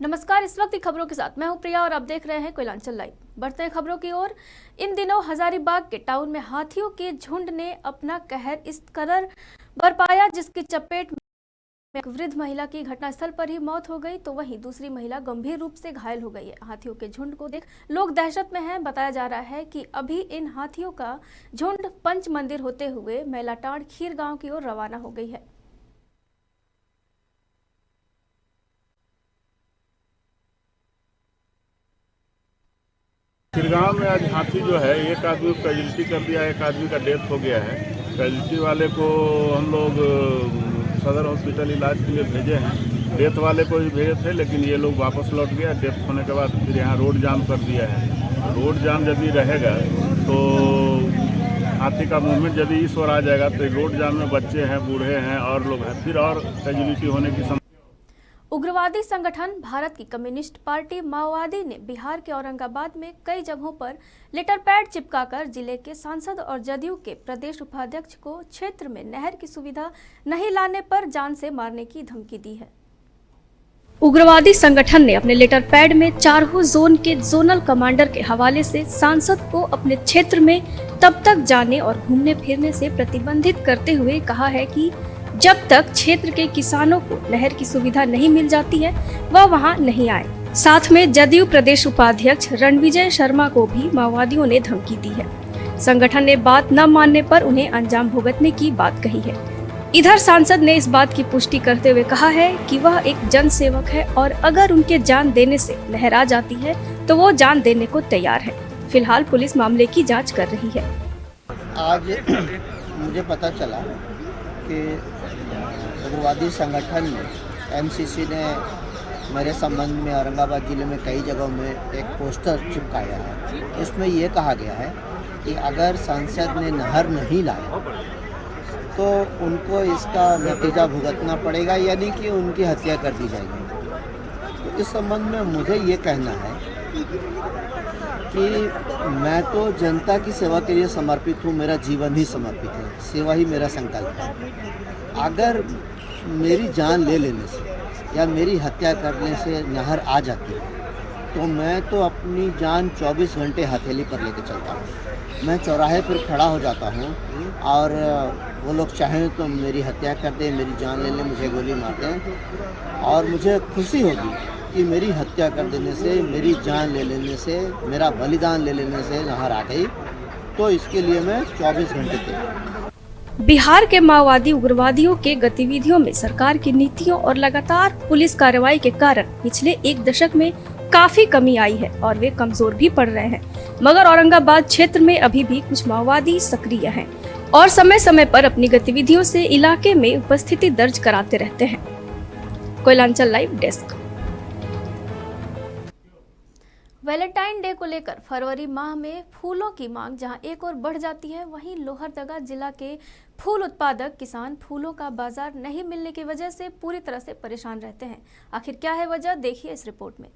नमस्कार। इस वक्त की खबरों के साथ मैं हूं प्रिया और आप देख रहे हैं कोयलांचल लाइव। बढ़ते हैं खबरों की ओर। इन दिनों हजारीबाग के टाउन में हाथियों के झुंड ने अपना कहर इस कदर बरपाया जिसकी चपेट में एक वृद्ध महिला की घटनास्थल पर ही मौत हो गई, तो वहीं दूसरी महिला गंभीर रूप से घायल हो गई है। हाथियों के झुंड को देख लोग दहशत में हैं। बताया जा रहा है कि अभी इन हाथियों का झुंड पंच मंदिर होते हुए मैलाटांड़ खीर गांव की ओर रवाना हो गई है। खीरगांव में आज हाथी जो है एक आदमी को कैजुअल्टी कर दिया, एक आदमी का डेथ हो गया है। कैजुअल्टी वाले को हम लोग सदर हॉस्पिटल इलाज के लिए भेजे हैं। डेथ वाले को भी भेजे थे लेकिन ये लोग वापस लौट गया। डेथ होने के बाद फिर यहाँ रोड जाम कर दिया है। रोड जाम यदि रहेगा तो हाथी का मूवमेंट यदि इस ओर आ जाएगा तो रोड जाम में बच्चे हैं, बूढ़े हैं और लोग हैं, फिर और कैजुअल्टी होने की संभावना। उग्रवादी संगठन भारत की कम्युनिस्ट पार्टी माओवादी ने बिहार के औरंगाबाद में कई जगहों पर लेटर पैड चिपकाकर जिले के सांसद और जदयू के प्रदेश उपाध्यक्ष को क्षेत्र में नहर की सुविधा नहीं लाने पर जान से मारने की धमकी दी है। उग्रवादी संगठन ने अपने लेटर पैड में चारों जोन के जोनल कमांडर के हवाले से सांसद को अपने क्षेत्र में तब तक जाने और घूमने फिरने से प्रतिबंधित करते हुए कहा है कि जब तक क्षेत्र के किसानों को नहर की सुविधा नहीं मिल जाती है वह वहां नहीं आए। साथ में जदयू प्रदेश उपाध्यक्ष रणविजय शर्मा को भी माओवादियों ने धमकी दी है। संगठन ने बात न मानने पर उन्हें अंजाम भुगतने की बात कही है। इधर सांसद ने इस बात की पुष्टि करते हुए कहा है कि वह एक जन सेवक है और अगर उनके जान देने से नहर आ जाती है तो वो जान देने को तैयार है। फिलहाल पुलिस मामले की जाँच कर रही है। आज मुझे पता चला कि उग्रवादी संगठन ने एमसीसी ने मेरे संबंध में औरंगाबाद ज़िले में कई जगहों में एक पोस्टर चिपकाया है। इसमें ये कहा गया है कि अगर सांसद ने नहर नहीं लाया तो उनको इसका नतीजा भुगतना पड़ेगा, यानी कि उनकी हत्या कर दी जाएगी। तो इस संबंध में मुझे ये कहना है कि मैं तो जनता की सेवा के लिए समर्पित हूँ, मेरा जीवन ही समर्पित है, सेवा ही मेरा संकल्प है। अगर मेरी जान ले लेने से या मेरी हत्या करने से नहर आ जाती है तो मैं तो अपनी जान 24 घंटे हथेली पर लेके चलता हूँ। मैं चौराहे पर खड़ा हो जाता हूँ और वो लोग चाहें तो मेरी हत्या कर दें, मेरी जान ले लें, मुझे गोली मार दें और मुझे खुशी होगी कि मेरी हत्या कर देने से, मेरी जान ले लेने से, मेरा बलिदान ले लेने से नहर आ गई, तो इसके लिए मैं 24 घंटे तैयार। बिहार के माओवादी उग्रवादियों के गतिविधियों में सरकार की नीतियों और लगातार पुलिस कार्रवाई के कारण पिछले एक दशक में काफी कमी आई है और वे कमजोर भी पड़ रहे हैं। मगर औरंगाबाद क्षेत्र में अभी भी कुछ माओवादी सक्रिय हैं और समय समय पर अपनी गतिविधियों से इलाके में उपस्थिति दर्ज कराते रहते हैं। Koyalanchal live desk. Valentine day को लेकर फरवरी माह में फूलों की मांग जहां एक और बढ़ जाती है, वहीं लोहरदगा जिला के फूल उत्पादक किसान फूलों का बाजार नहीं मिलने की वजह से पूरी तरह से परेशान रहते हैं। आखिर क्या है वजह, देखिए इस रिपोर्ट में।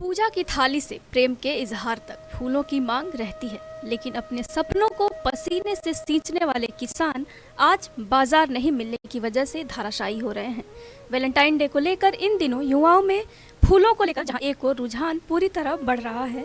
पूजा की थाली से प्रेम के इजहार तक फूलों की मांग रहती है, लेकिन अपने सपनों को पसीने से सींचने वाले किसान आज बाजार नहीं मिलने की वजह से धाराशायी हो रहे हैं। वैलेंटाइन डे को लेकर इन दिनों युवाओं में फूलों को लेकर जहां एक और रुझान पूरी तरह बढ़ रहा है,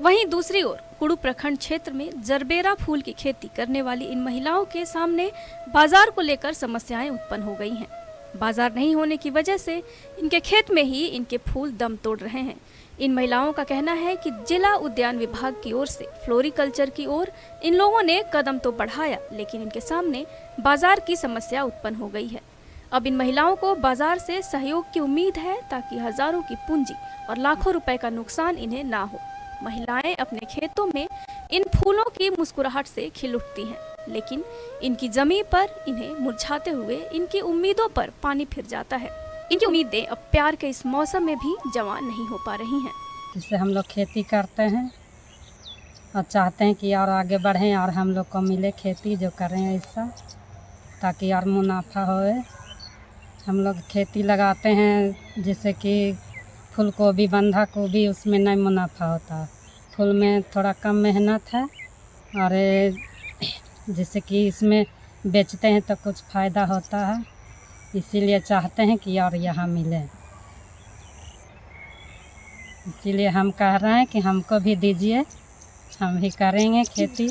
वहीं दूसरी ओर कुड़ू प्रखंड क्षेत्र में जरबेरा फूल की खेती करने वाली इन महिलाओं के सामने बाजार को लेकर समस्याएं उत्पन्न हो गई हैं। बाजार नहीं होने की वजह से इनके खेत में ही इनके फूल दम तोड़ रहे हैं। इन महिलाओं का कहना है कि जिला उद्यान विभाग की ओर से फ्लोरिकल्चर की ओर इन लोगों ने कदम तो बढ़ाया, लेकिन इनके सामने बाजार की समस्या उत्पन्न हो गई है। अब इन महिलाओं को बाजार से सहयोग की उम्मीद है ताकि हजारों की पूंजी और लाखों रुपए का नुकसान इन्हें ना हो। महिलाएं अपने खेतों में इन फूलों की मुस्कुराहट से खिल उठती हैं, लेकिन इनकी जमीन पर इन्हें मुरझाते हुए इनकी उम्मीदों पर पानी फिर जाता है। इनकी उम्मीदें अब प्यार के इस मौसम में भी जवान नहीं हो पा रही हैं। जिससे हम लोग खेती करते हैं और चाहते हैं कि और आगे बढ़ें और हम लोग को मिले खेती जो कर रहे हैं इसका, ताकि और मुनाफा होए। हम लोग खेती लगाते हैं जिससे कि फूल गोभी, बंधा गोभी, उसमें नहीं मुनाफा होता। फूल में थोड़ा कम मेहनत है और जिससे कि इसमें बेचते हैं तो कुछ फ़ायदा होता है, इसीलिए चाहते हैं कि और यहाँ मिले। इसीलिए हम कह रहे हैं कि हमको भी दीजिए, हम भी करेंगे खेती।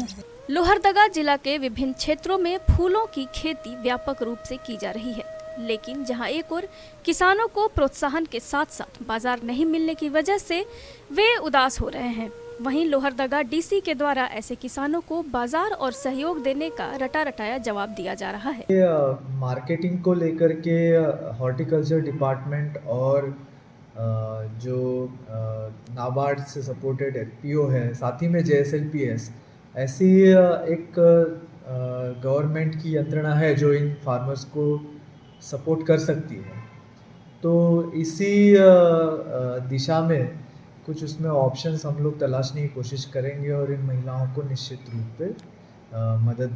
लोहरदगा जिला के विभिन्न क्षेत्रों में फूलों की खेती व्यापक रूप से की जा रही है, लेकिन जहां एक और किसानों को प्रोत्साहन के साथ साथ बाजार नहीं मिलने की वजह से वे उदास हो रहे हैं, वहीं लोहरदगा डीसी के द्वारा ऐसे किसानों को बाजार और सहयोग देने का रटा रटाया जवाब दिया जा रहा है। मार्केटिंग को लेकर के हॉर्टिकल्चर डिपार्टमेंट और जो नाबार्ड से सपोर्टेड एफपीओ है, साथ ही में JSLPS, ऐसी एक गवर्नमेंट की यंत्रणा है जो इन फार्मर्स को सपोर्ट कर सकती है। तो इसी दिशा में कुछ उसमें ऑप्शंस हम लोग तलाशने की कोशिश करेंगे और इन महिलाओं को निश्चित रूप पे मदद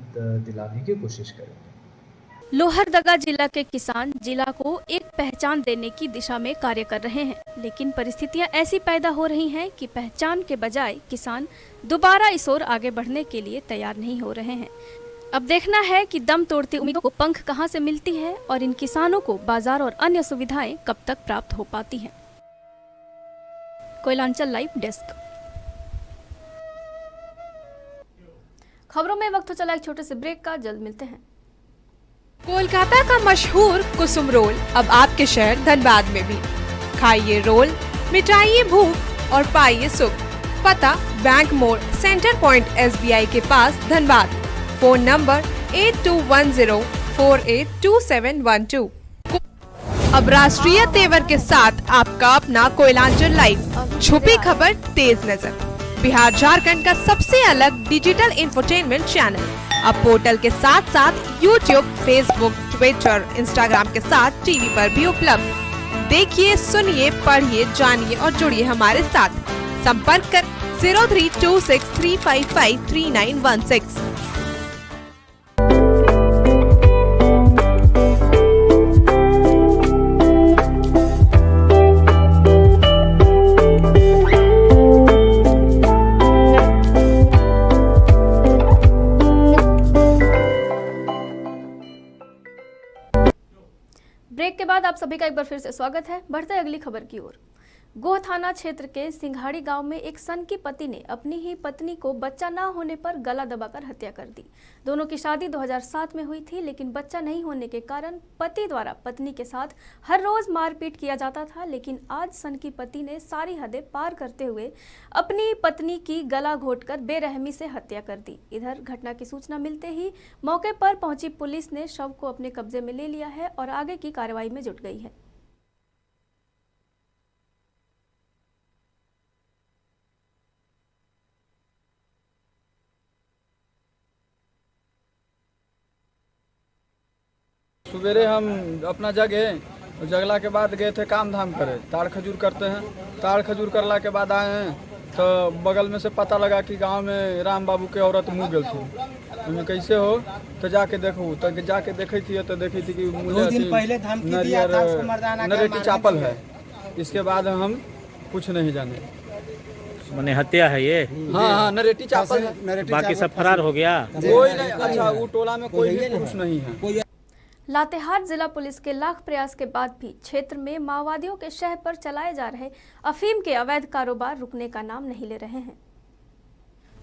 दिलाने की कोशिश करेंगे। लोहरदगा जिला के किसान जिला को एक पहचान देने की दिशा में कार्य कर रहे हैं, लेकिन परिस्थितियां ऐसी पैदा हो रही हैं कि पहचान के बजाय किसान दोबारा इस ओर आगे बढ़ने के लिए तैयार नहीं हो रहे हैं। अब देखना है कि दम तोड़ती उम्मीदों को पंख कहां से मिलती है और इन किसानों को बाजार और अन्य सुविधाएं कब तक प्राप्त हो पाती हैं। Koyalanchal live desk. खबरों में वक्त हो चला एक छोटे से ब्रेक का, जल्द मिलते हैं। कोलकाता का मशहूर कुसुम रोल अब आपके शहर धनबाद में भी। खाइए रोल, मिटाइए भूख और पाइए सुख। पता बैंक मोड़, सेंटर पॉइंट SBI के पास, धनबाद। Phone number 8210482712। अब राष्ट्रीय तेवर के साथ आपका अपना कोयलांचल लाइव, छुपी खबर तेज नजर। बिहार झारखंड का सबसे अलग डिजिटल इंफोटेनमेंट चैनल अब पोर्टल के साथ साथ YouTube, Facebook, Twitter, Instagram के साथ टीवी पर भी उपलब्ध। देखिए, सुनिए, पढ़िए, जानिए और जुड़िए हमारे साथ। संपर्क कर 032635533916। ब्रेक के बाद आप सभी का एक बार फिर से स्वागत है। बढ़ते अगली खबर की ओर। गोह थाना क्षेत्र के सिंघाड़ी गांव में एक सनकी पति ने अपनी ही पत्नी को बच्चा न होने पर गला दबाकर हत्या कर दी। दोनों की शादी 2007 में हुई थी, लेकिन बच्चा नहीं होने के कारण पति द्वारा पत्नी के साथ हर रोज मारपीट किया जाता था। लेकिन आज सनकी पति ने सारी हदें पार करते हुए अपनी पत्नी की गला घोंटकर बेरहमी से हत्या कर दी। इधर घटना की सूचना मिलते ही मौके पर पहुंची पुलिस ने शव को अपने कब्जे में ले लिया है और आगे की कार्रवाई में जुट गई है। सवेरे हम अपना जगे, जगला के बाद गए थे काम धाम करे, ताड़ खजूर करते हैं। ताड़ खजूर करला के बाद आए हैं तो बगल में से पता लगा कि गांव में राम बाबू के औरत मुँह गई थी। उनमें कैसे हो तो जाके देखूँ, तो जाके देखी थी तो देखी थी कि नरेटी चापल है। इसके बाद हम कुछ नहीं जाने। मैंने हत्या है ये? हाँ, नरेटी चापल है। बाकी सब फरार हो गया? कोई नहीं। अच्छा, वो टोला में कोई भी पुरुष नहीं है। लातेहार जिला पुलिस के लाख प्रयास के बाद भी क्षेत्र में माओवादियों के शह पर चलाए जा रहे अफीम के अवैध कारोबार रुकने का नाम नहीं ले रहे हैं।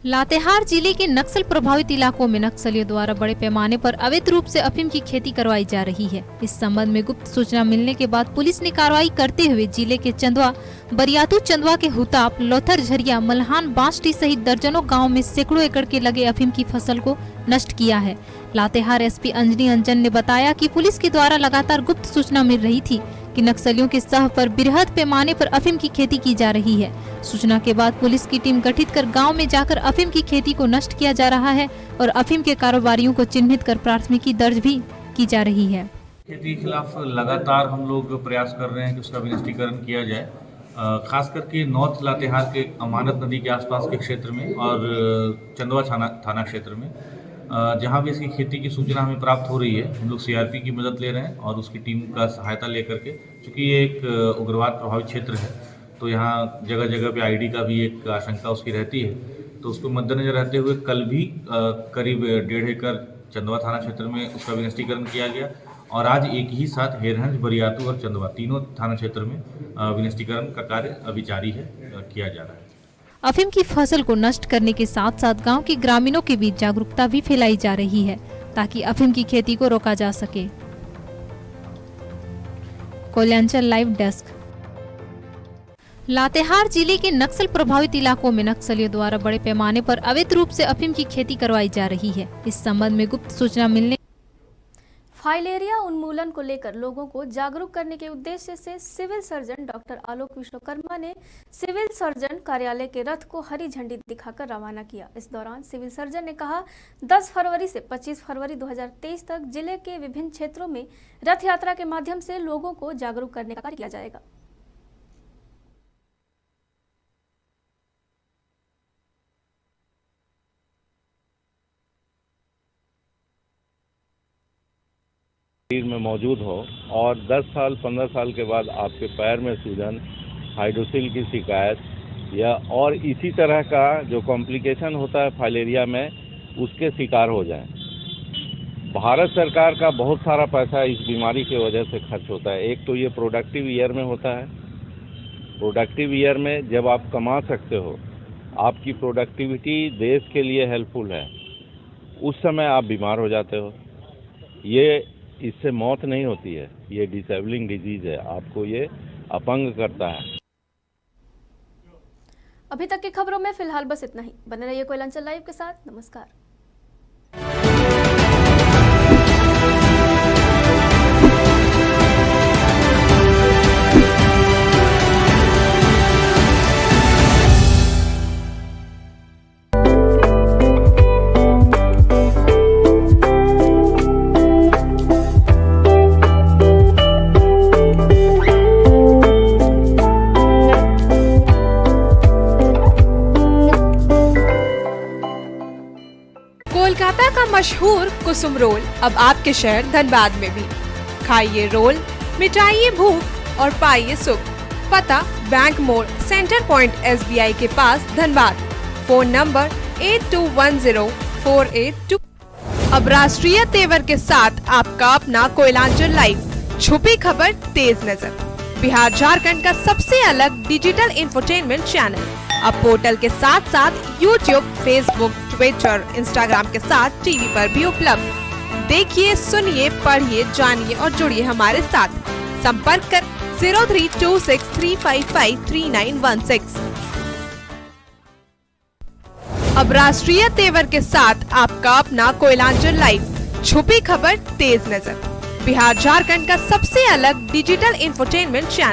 लातेहार जिले के नक्सल प्रभावित इलाकों में नक्सलियों द्वारा बड़े पैमाने पर अवैध रूप से अफीम की खेती करवाई जा रही है। इस संबंध में गुप्त सूचना मिलने के बाद पुलिस ने कार्रवाई करते हुए जिले के चंदवा, बरियातू चंदवा के हुताप, लोथर झरिया, मल्हान, बांसटी सहित दर्जनों गाँव में सैकड़ों एकड़ के लगे अफीम की फसल को नष्ट किया है। लातेहार SP अंजनी अंजन ने बताया कि पुलिस के द्वारा लगातार गुप्त सूचना मिल रही थी कि नक्सलियों के सह पर बृहद पैमाने पर अफीम की खेती की जा रही है। सूचना के बाद पुलिस की टीम गठित कर गांव में जाकर अफीम की खेती को नष्ट किया जा रहा है और अफीम के कारोबारियों को चिन्हित कर प्राथमिकी दर्ज भी की जा रही है। खेती के खिलाफ लगातार हम लोग प्रयास कर रहे हैं कि उसका विनिष्टीकरण किया जाए, खास करके नॉर्थ लातेहार के अमानत नदी के आसपास के क्षेत्र में और चंदवा थाना क्षेत्र में, जहाँ भी इसकी खेती की सूचना हमें प्राप्त हो रही है। हम लोग CRP की मदद ले रहे हैं और उसकी टीम का सहायता लेकर के, क्योंकि ये एक उग्रवाद प्रभावित क्षेत्र है तो यहाँ जगह जगह पे ID का भी एक आशंका उसकी रहती है। तो उसको मद्देनजर रहते हुए कल भी करीब 1.5 एकड़ चंदवा थाना क्षेत्र में उसका विनिष्टीकरण किया गया और आज एक ही साथ हेरहंज, बरियातू और चंदवा तीनों थाना क्षेत्र में विनिष्टीकरण का कार्य अभी जारी है, किया जा रहा है। अफीम की फसल को नष्ट करने के साथ साथ गांव के ग्रामीणों के बीच जागरूकता भी फैलाई जा रही है ताकि अफीम की खेती को रोका जा सके। Koylanchal live desk. लातेहार जिले के नक्सल प्रभावित इलाकों में नक्सलियों द्वारा बड़े पैमाने पर अवैध रूप से अफीम की खेती करवाई जा रही है। इस संबंध में गुप्त सूचना मिलने फाइलेरिया उन्मूलन को लेकर लोगों को जागरूक करने के उद्देश्य से सिविल सर्जन डॉक्टर आलोक विश्वकर्मा ने सिविल सर्जन कार्यालय के रथ को हरी झंडी दिखाकर रवाना किया। इस दौरान सिविल सर्जन ने कहा 10 फरवरी से 25 फरवरी 2023 तक जिले के विभिन्न क्षेत्रों में रथ यात्रा के माध्यम से लोगों को जागरूक करने का कार्य किया जाएगा। शरीर में मौजूद हो और 10 साल 15 साल के बाद आपके पैर में सूजन, हाइड्रोसिल की शिकायत या और इसी तरह का जो कॉम्प्लिकेशन होता है फाइलेरिया में, उसके शिकार हो जाएं। भारत सरकार का बहुत सारा पैसा इस बीमारी की वजह से खर्च होता है। एक तो ये प्रोडक्टिव ईयर में होता है। प्रोडक्टिव ईयर में जब आप कमा सकते हो, आपकी प्रोडक्टिविटी देश के लिए हेल्पफुल है, उस समय आप बीमार हो जाते हो। ये इससे मौत नहीं होती है, ये डिसेबलिंग डिजीज है, आपको ये अपंग करता है। अभी तक की खबरों में फिलहाल बस इतना ही। बने रहिए कोयलांचल लाइव के साथ। नमस्कार। कोलकाता का मशहूर कुसुम रोल अब आपके शहर धनबाद में भी। खाइए रोल, मिटाइए भूख और पाइए सुख। पता बैंक मोड़, सेंटर पॉइंट SBI के पास, धनबाद। Phone number 82104882। अब राष्ट्रीय तेवर के साथ आपका अपना कोयलांचल लाइव। छुपी खबर, तेज नजर। बिहार झारखंड का सबसे अलग डिजिटल इंफोटेनमेंट चैनल अब पोर्टल के साथ साथ YouTube, Facebook, ट्विटर, इंस्टाग्राम के साथ टीवी पर भी उपलब्ध। देखिए, सुनिए, पढ़िए, जानिए और जुड़िए हमारे साथ। संपर्क कर 032635533916। अब राष्ट्रीय तेवर के साथ आपका अपना कोयलांचल लाइव। छुपी खबर, तेज नजर। बिहार झारखंड का सबसे अलग डिजिटल इंफोटेनमेंट चैनल